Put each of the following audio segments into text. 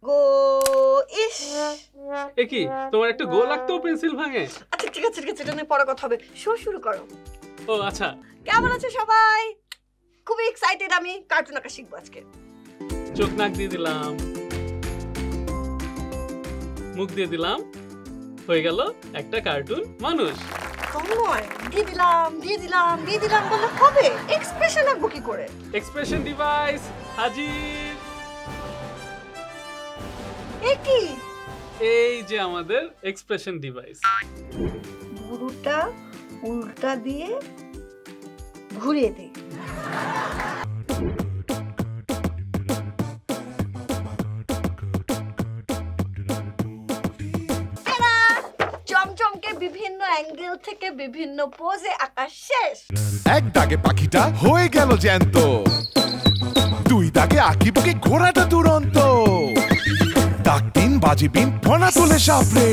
গো ইস এ কি তোমার একটা গো লাগতো পেন্সিল ভাঙে? আচ্ছা ঠিক আছে এটা নিয়ে পরে কথা হবে। শো শুরু করো। ও আচ্ছা, কেমন আছো সবাই? খুবই এক্সাইটেড, আমি কার্টুন আঁকা শিখবো আজকে। চোখ নাক দিয়ে দিলাম, মুখ দিয়ে দিলাম, হয়ে গেল একটা কার্টুন মানুষ। তন্ময়, দিয়ে দিলাম বললে হবে? এক্সপ্রেশন আঁকবো কি করে? এক্সপ্রেশন ডিভাইস হাজির। এ কি? এই যে আমাদের এক্সপ্রেশন ডিভাইস। গুরুটা উল্টা দিয়ে ঘুরিয়ে দিই। চমচমকে বিভিন্ন অ্যাঙ্গেল থেকে বিভিন্ন পোজে আঁকা শেষ। এক দাগে পাখিটা হয়ে গেল জ্যান্ত, দুই দাগে আঁকিবুকে ঘোড়াটা দুরন্ত, দাগ তিন বাজি বিন ফনা তোলে সাপড়ে,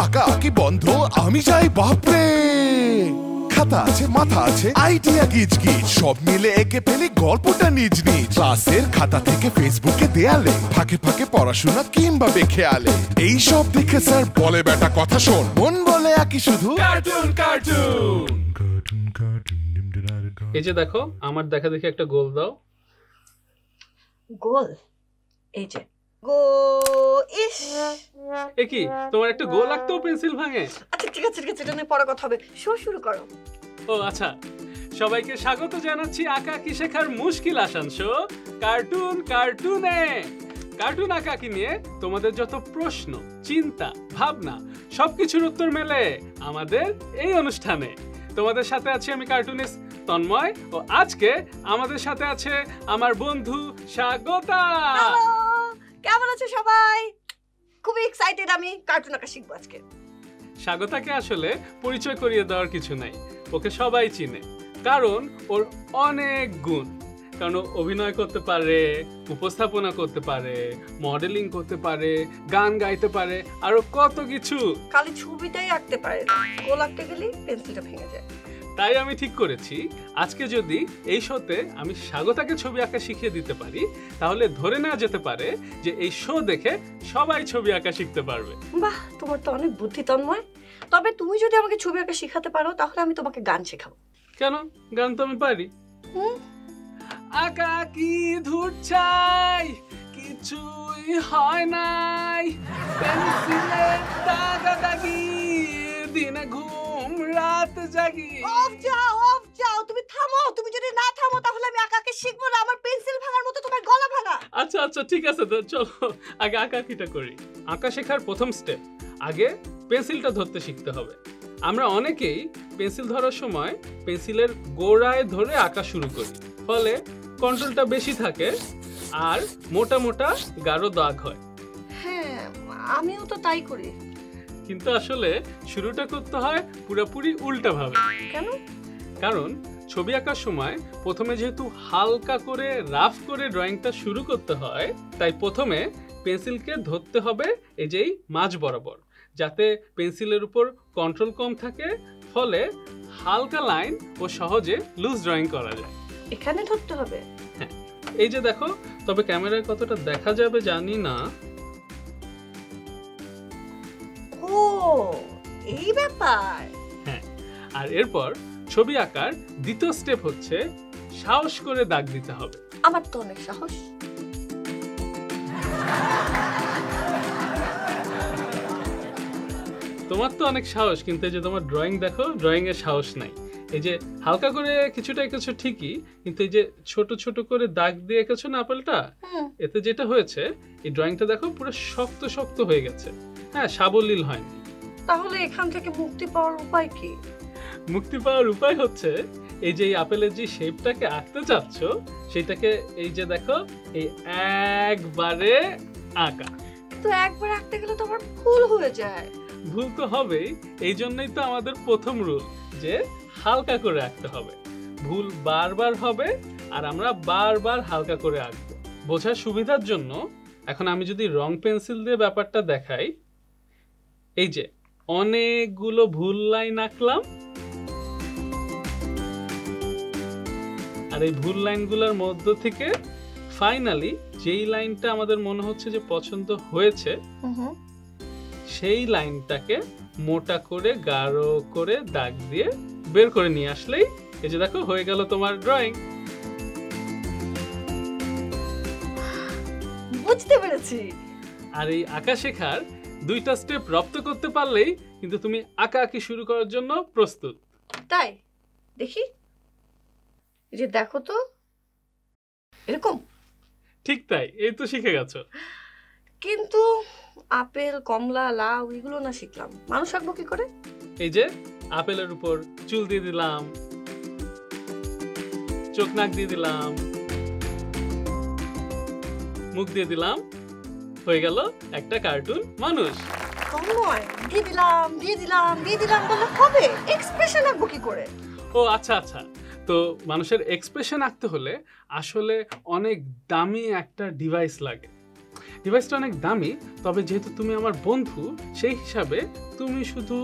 আঁকা আঁকি বন্ধ আমি যাই বাপরে। খাতা আছে মাথা আছে আইডিয়া গিজ গিজ, সব মিলে এঁকে ফেলি গল্পটা নিজ নিজ। ক্লাসের খাতা থেকে ফেসবুকে দেয়ালে, ফাঁকে ফাঁকে পড়াশোনা কিংবা বেখেয়ালে, এই সব দেখে স্যার বলে বেটা কথা শোন, মন বলে আঁকি শুধু কার্টুন কার্টুন। এই যে দেখো আমার দেখা দেখি একটা গোল দাও। গোল? এই যে গো ইস। এ কি তোমার একটা গো লাগতো পেন্সিল ভাঙে? আচ্ছা ঠিক আছে এটা নিয়ে পরে কথা হবে। শো শুরু করো। ও আচ্ছা, সবাইকে স্বাগত জানাচ্ছি আঁকা কি শেখার মুশকিল আসান শো কার্টুনে। কার্টুন আঁকা কি নিয়ে তোমাদের যত প্রশ্ন, চিন্তা, ভাবনা সবকিছুর উত্তর মেলে আমাদের এই অনুষ্ঠানে। তোমাদের সাথে আছি আমি কার্টুনিস্ট তন্ময়, ও আজকে আমাদের সাথে আছে আমার বন্ধু স্বাগতা। কেমন আছো সবাই? খুবই এক্সাইটেড, আমি কার্টুন আঁকা শিখবো আজকে। স্বাগতাকে আসলে পরিচয় করিয়ে দেওয়ার কিছু নাই, ওকে সবাই চিনে, কারণ ওর অনেক গুণ। কারণ অভিনয় করতে পারে, উপস্থাপনা করতে পারে, মডেলিং করতে পারে, গান গাইতে পারে, আরো কত কিছু। খালি ছবিটাই আঁকতে পারে, গোল আঁকতে গেলেই পেন্সিলটা ভেঙে যায়। তাই আমি ঠিক করেছি আজকে যদি এই শোতে আমি স্বাগতাকে ছবি আঁকা শিখিয়ে দিতে পারি, তাহলে ধরে নেওয়া যেতে পারে যে এই শো দেখে সবাই ছবি আঁকা শিখতে পারবে। বাহ, তোমার তো অনেক বুদ্ধি তন্ময়। তবে তুমি যদি আমাকে ছবি আঁকা শেখাতে পারো তাহলে আমি তোমাকে গান শেখাবো। কেন? গান তো আমি পারি। আঁকা কি ধুর চাই, কিছুই হয় নাই, পেন্সিলের দাগাদাগি, দিনে ঘুম রাত জাগি। অফ যাও, তুমি থামো। তুমি যদি না থামো তাহলে আমি আঁকাকে শিখবো না। আমার পেন্সিল ভাঙার মতো তোমার গলা ভাঙা। আচ্ছা ঠিক আছে, তো চলো আগে আঁকাকিটা করি। আঁকা শেখার প্রথম স্টেপ, আগে পেন্সিলটা ধরতে শিখতে হবে। আমরা অনেকেই পেন্সিল ধরার সময় পেন্সিলের গোড়ায় ধরে আঁকা শুরু করি, ফলে কন্ট্রোলটা বেশি থাকে আর মোটা মোটা গাঢ় দাগ হয়। হ্যাঁ, আমিও তো তাই করি। কিন্তু আসলে শুরুটা করতে হয় পুরোপুরি উল্টা ভাবে। কেন? কারণ ছবি আঁকার সময় প্রথমে যেহেতু হালকা করে রাফ করে ড্রয়িংটা শুরু করতে হয়, তাই প্রথমে পেন্সিলকে ধরতে হবে এই যেই মাঝ বরাবর, যাতে পেন্সিলের উপর কন্ট্রোল কম থাকে, ফলে হালকা লাইন ও সহজে লুজ ড্রয়িং করা যায়। এখানে ধরতে হবে? হ্যাঁ, এই যে দেখো, তবে ক্যামেরায় কতটা দেখা যাবে জানি না। ও, এই ব্যাপার। হ্যাঁ, আর এরপর ছবি আঁকার দ্বিতীয় স্টেপ হচ্ছে সাহস করে দাগ দিতে হবে। আমার তো অনেক সাহস। তোমার তো অনেক সাহস, কিন্তু এই যে তোমার ড্রয়িং দেখো, ড্রয়িং এর সাহস নাই। এই যে হালকা করে কিছুটা এঁকেছো ঠিকই, কিন্তু এই যে ছোট ছোট করে দাগ দিয়ে এঁকেছো না আপেলটা, এতে যেটা হয়েছে এই ড্রয়িংটা দেখো পুরো শক্ত শক্ত হয়ে গেছে। হ্যাঁ, সাবলীল হয়নি। তাহলে এখান থেকে মুক্তি পাওয়ার উপায় কি? মুক্তি পাওয়ার উপায় হচ্ছে এই যে আপেলের যে শেপটাকে আঁকতে চাচ্ছ সেটাকে এই যে দেখো এই একবারে আঁকা। তো একবার আঁকতে গেলে তো আবার ভুল হয়ে যায়। ভুল তো হবেই, এই জন্যই তো আমাদের প্রথম রুল যে হালকা করে আঁকতে হবে। ভুল বারবার হবে আর আমরা বারবার হালকা করে আঁকবো। বোঝার সুবিধার জন্য এখন আমি যদি রং পেন্সিল দিয়ে ব্যাপারটা দেখাই, এই যে অনেকগুলো ভুল লাইন আঁকলাম, আর এই ভুল লাইনগুলোর মধ্য থেকে ফাইনালি যেই লাইনটা আমাদের মনে হচ্ছে যে পছন্দ হয়েছে সেই লাইনটাকে মোটা করে গাঢ় করে দাগ দিয়ে বের করে নিয়ে আসলেই এই যে দেখো হয়ে গেল তোমার ড্রয়িং। বুঝতে পেরেছি। আর এই আঁকা শেখার 2টা স্টেপ রপ্ত করতে পারলেই কিন্তু তুমি আঁকা আঁকি শুরু করার জন্য প্রস্তুত। তাই দেখি, এই যে দেখো তো এরকম। ঠিক তাই, এই তো শিখে গেছো। কিন্তু আপেল, কমলা, লাউ এগুলো না শিখলাম, মানুষ আঁকবো কি করে? এই যে আপেলের উপর চুল দিয়ে দিলাম, চোখ নাক দিয়ে দিলাম, মুখ দিয়ে দিলাম, হয়ে গেল একটা কার্টুন মানুষ। তন্ময়, দিয়ে দিলাম দিয়ে দিলাম দিয়ে দিলাম বলে হবে? এক্সপ্রেশন আঁকবো কি করে? ও আচ্ছা আচ্ছা, তো মানুষের এক্সপ্রেশন আঁকতে হলে আসলে অনেক দামি একটা ডিভাইস লাগে। ডিভাইসটা অনেক দামি, তবে যেহেতু তুমি আমার বন্ধু সেই হিসাবে তুমি শুধু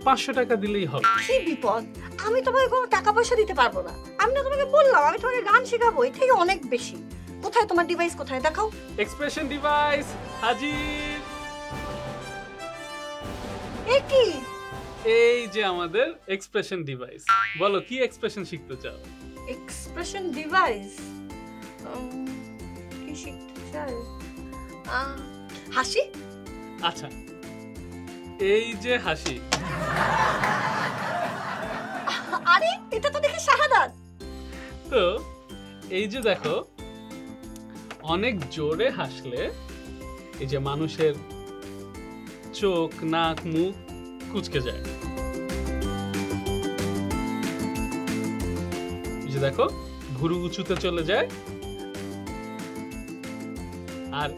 500 টাকা দিলেই হবে। কি বিপদ, আমি তোমাকে কোনো টাকা পয়সা দিতে পারবো না। আমি না তোমাকে বললাম আমি তোমাকে গান শেখাবো, এর থেকে অনেক বেশি। কোথায় তোমার ডিভাইস, কোথায় দেখাও? এক্সপ্রেশন ডিভাইস হাজির। এ কি? এই যে আমাদের এক্সপ্রেশন ডিভাইস। বলো কি এক্সপ্রেশন শিখতে চাও? এক্সপ্রেশন ডিভাইস কি শিখতে চাই? হাসি। আচ্ছা, এই যে হাসি। আরে এটা তো দেখি শাহাদাত। তো এই যে দেখো, অনেক জোরে হাসলে এই যে মানুষের চোখ, নাক, মুখ কুঁচকে যায়। এই যে দেখো ভুরু উঁচুতে চলে যায়, আর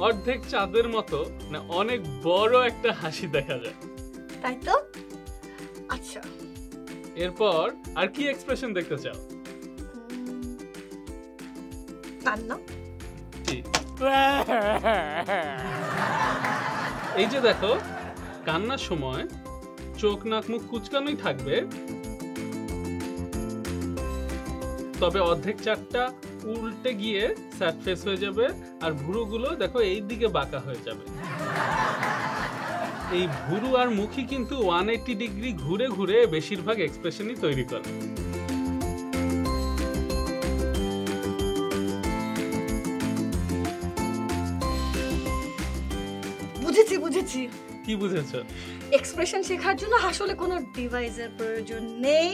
অর্ধেক চাঁদের মতো মানে অনেক বড় একটা হাসি দেখা যায়। তাই তো। আচ্ছা, এরপর আর কি এক্সপ্রেশন দেখতে চাও? কান্না। ঠিক। এই যে দেখো, কান্নার সময় চোখ, নাক, মুখ কুঁচকানোই থাকবে, তবে অর্ধেক চাঁদটা উল্টে গিয়ে স্যাড ফেস হয়ে যাবে, আর ভুরুগুলো দেখো এই দিকে বাঁকা হয়ে যাবে। এই ভুরু আর মুখই কিন্তু 180 ডিগ্রি ঘুরে ঘুরে বেশিরভাগ এক্সপ্রেশনই তৈরি করে। বুঝেছি বুঝেছি। কি বুঝেছো? এক্সপ্রেশন শেখার জন্য আসলে কোনো ডিভাইসের প্রয়োজন নেই।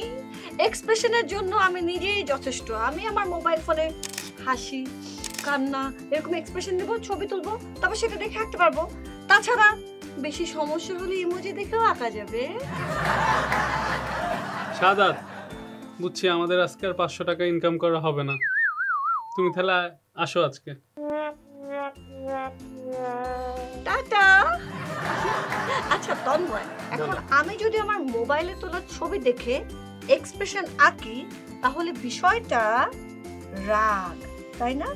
এক্সপ্রেশনের জন্য আমি নিজেই যথেষ্ট। আমি আমার মোবাইল ফোনে হাসি, কান্না এরকম এক্সপ্রেশন দেবো, ছবি তুলবো, তারপর সেটা দেখে আঁকতে পারবো। তাছাড়া বেশি সমস্যা হলে ইমোজি দেখেও আঁকা যাবে। সাদাত, বুঝছি আমাদের আজকে আর 500 টাকা ইনকাম করা হবে না। তুমি তাহলে আসো আজকে। টাটা। আচ্ছা তন্ময়, এখন আমি যদি আমার মোবাইলে তোলা ছবি দেখে এক্সপ্রেশন আঁকি তাহলে বিষয়টা রাগ, তাই না?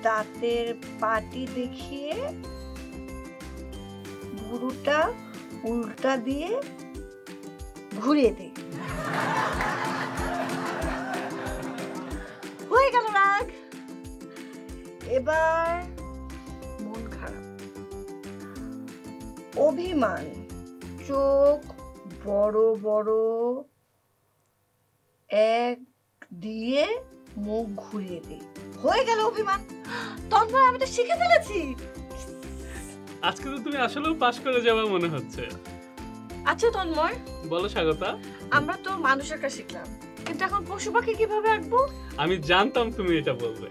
দাঁতের পাটি দেখিয়ে ভুরুটা উল্টা দিয়ে ঘুরিয়ে দে, হয়ে গেল রাগ। এবার মন খারাপ, অভিমান, চোখ বড় বড় এক দিয়ে মুখ ঘুরিয়ে দে, হয়ে গেল অভিমান। তন্ময়, আমি তো শিখে ফেলেছি। আজকে তো তুমি আসলেও পাস করে যাবে মনে হচ্ছে। আচ্ছা তন্ময়, বলো স্বাগতা। আমরা তো মানুষের কাছে শিখলাম, কিন্তু এখন পশু পাখি কিভাবে আঁকবো? আমি জানতাম তুমি এটা বলবে,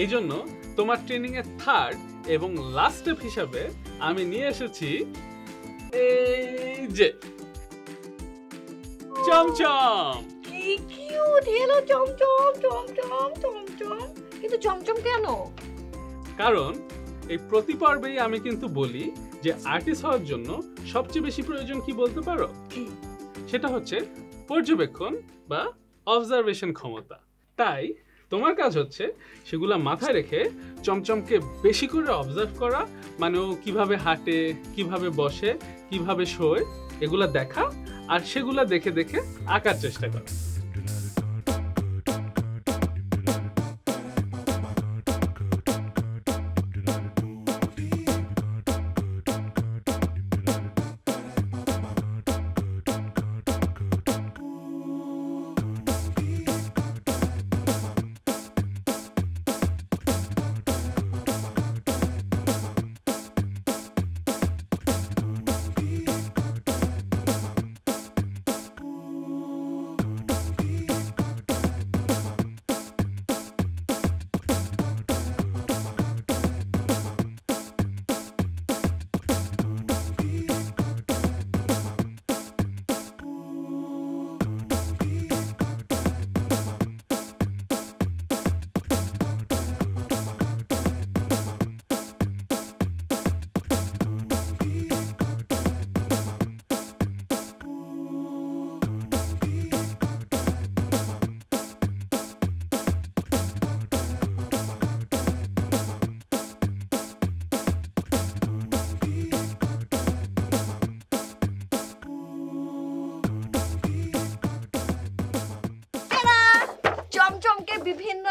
এই জন্য তোমার ট্রেনিং এর থার্ড এবং লাস্ট স্টেপ হিসাবে আমি নিয়ে এসেছি এই যে চমচম। কি কিউট, হ্যালো চমচম চমচম চমচম। কিন্তু চমচম কেন? কারণ এই প্রতি পর্বেই আমি কিন্তু বলি যে আর্টিস্ট হওয়ার জন্য সবচেয়ে বেশি প্রয়োজন কি বলতে পারো? সেটা হচ্ছে পর্যবেক্ষণ বা অবজারভেশন ক্ষমতা। তাই তোমার কাজ হচ্ছে সেগুলা মাথায় রেখে চমচমকে বেশি করে অবজার্ভ করা, মানে ও কিভাবে হাঁটে, কিভাবে বসে, কিভাবে শোয়, এগুলা দেখা, আর সেগুলা দেখে দেখে আঁকার চেষ্টা করা।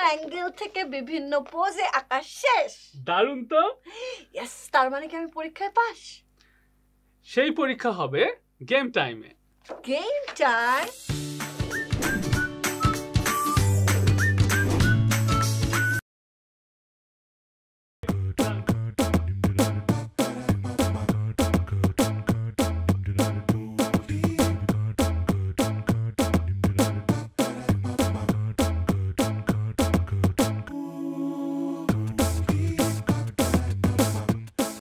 অ্যাঙ্গেল থেকে বিভিন্ন পোজে আঁকা শেষ। দারুণ তো। ইয়েস, তার মানে কি আমি পরীক্ষায় পাস? সেই পরীক্ষা হবে গেম টাইমে। Game time?